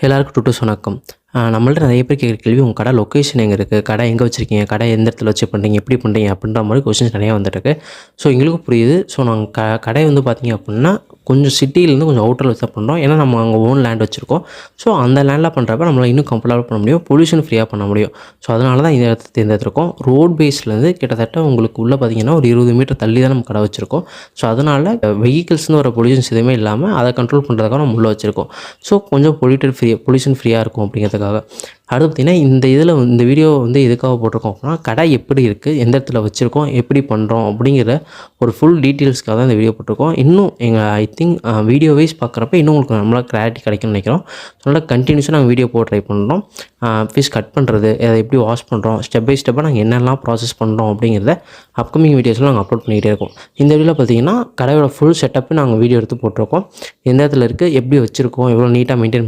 எல்லாருக்கும் டுட்டூஸ் வணக்கம். நம்மள்ட்ட நிறைய பேர் கேட்குற கேள்வி, உங்கள் கடை லொக்கேஷன் எங்கே இருக்குது? கடை எங்கே வச்சுருக்கீங்க? கடை எந்த இடத்துல வச்சு பண்ணுறீங்க? எப்படி பண்ணுறீங்க? அப்படின்ற மாதிரி கொஸ்டின்ஸ் நிறையா வந்துட்டுருக்கு. ஸோ எங்களுக்கும் புரியுது. ஸோ நாங்கள் கடை வந்து பார்த்தீங்க அப்படின்னா, கொஞ்சம் சிட்டியிலேருந்து கொஞ்சம் அவுட்டரில் வச்சு தான் பண்ணுறோம். ஏன்னா நம்ம அங்கே ஓன் லேண்ட் வச்சுருக்கோம். ஸோ அந்த லேண்டில் பண்ணுறப்ப நம்மளால் இன்னும் கம்ஃபர்டபுளாக பண்ண முடியும், பொல்யூஷன் ஃப்ரீயாக பண்ண முடியும். ஸோ அதனால தான் இந்த இடத்த தேர்ந்தெடுத்திருக்கோம். ரோட் பேஸ்லேருந்து கிட்டத்தட்ட உங்களுக்கு உள்ளே பார்த்தீங்கன்னா ஒரு 20 மீட்டர் தள்ளி தான் நம்ம கடை வச்சுருக்கோம். ஸோ அதனால் வெஹிக்கிள்ஸ்னு வர பொல்யூஷன்ஸ் எதுவுமே இல்லாமல் அதை கண்ட்ரோல் பண்ணுறதுக்காக நம்ம உள்ளே வச்சுருக்கோம். ஸோ கொஞ்சம் பொல்யூஷன் ஃப்ரீயாக இருக்கும் அப்படிங்கிறதுக்காக. அடுத்து பார்த்திங்கன்னா இந்த வீடியோ வந்து எதுக்காக போட்டிருக்கோம் அப்படின்னா, கடை எப்படி இருக்குது, எந்த இடத்துல வச்சுருக்கோம், எப்படி பண்ணுறோம் அப்படிங்கிற ஒரு ஃபுல் டீட்டெயில்ஸ்க்காக தான் இந்த வீடியோ போட்டிருக்கோம். இன்னும் ஐ திங்க் வீடியோ வைஸ் பார்க்குறப்ப இன்னும் உங்களுக்கு நம்மளால் கிளாரிட்டி கிடைக்கும்னு நினைக்கிறோம். அதனால் கண்டினியூஸாக நாங்கள் வீடியோ போட ட்ரை பண்ணுறோம். ஃபிஷ் கட் பண்ணுறது, அதை எப்படி வாஷ் பண்ணுறோம், ஸ்டெப் பை ஸ்டெப்பாக நாங்கள் என்னெல்லாம் ப்ராசஸ் பண்ணுறோம் அப்படிங்கிறத அப்கமிங் வீடியோஸில் நாங்கள் அப்லோட் பண்ணிகிட்டே இருக்கோம். இந்த வீடியோவில் பார்த்திங்கன்னா கடையோட ஃபுல் செட்டப்பு நாங்கள் வீடியோ எடுத்து போட்டிருக்கோம். எந்த இடத்துல இருக்குது, எப்படி வச்சுருக்கோம், எவ்வளோ நீட்டாக மெயின்டைன்